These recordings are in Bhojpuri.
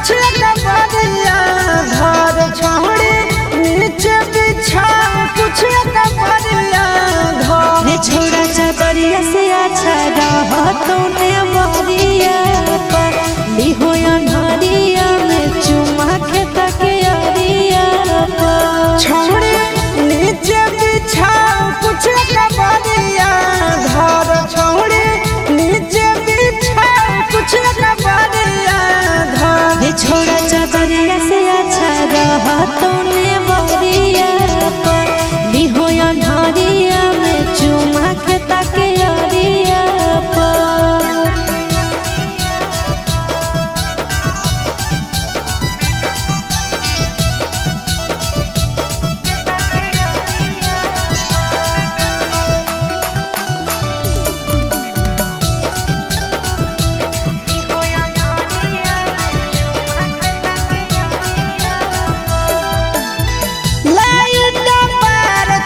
कुछ कपड़िया घर छोड़ी नीचे बिछा कुछ कपड़िया घर रे छोड़ा चादरिया से अच्छा रह तूने बरिया पर लिहो अन्हरिया में चुमा के तकिया पर छोड़ी नीचे बिछा कुछ कपड़िया घर छोड़ी नीचे बिछा कुछ कपड़िया घर रे छोड़ा चादरिया से अच्छा रह तूने बरिया पर लिहो अन्हरिया में चुमा के तकिया पर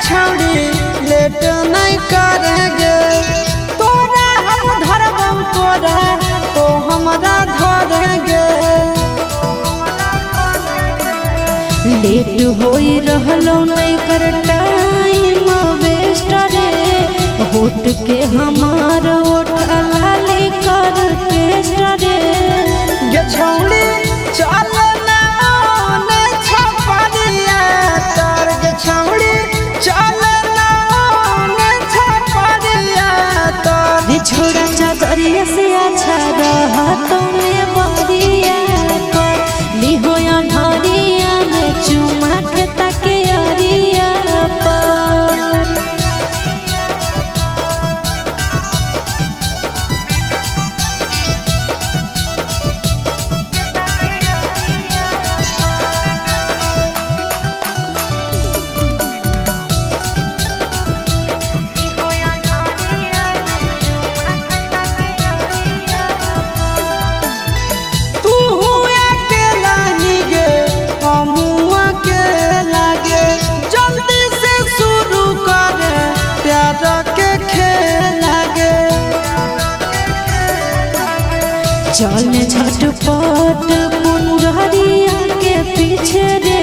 लेट नहीं करेंगे तोरा हम धरबम तोरा तो हमरा धरेंगे लेट होई रहलो नहीं कर टाइम वेस्ट रे होट के हमार ओठ लाली कर टेस्ट रे ये छौड़ी चल ना ओने छपड़िया तार के छौड़ी चल ना ओने छपड़िया तार रे छोड़ा चादरिया से अच्छा रह तूने बरिया पर लिहो अन्हरिया में चुमा के तकिया पर तू अकेला ही गे हम अकेला गे जल्दी से शुरू करे प्यार के खेला गे चल झटपट मुंडरिया के पीछे रे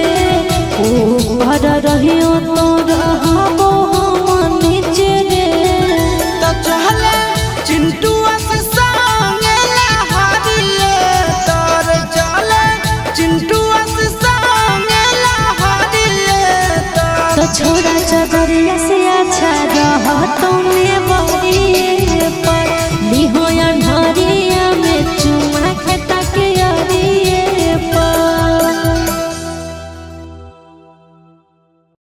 ऊपर रहियो तो रहबो हम नीचे रे तो चले चिंटू से संगे लहरिए तोर चले चिंटू से संगे लहरिए तो छोड़ा चादरिया से अच्छा रह तू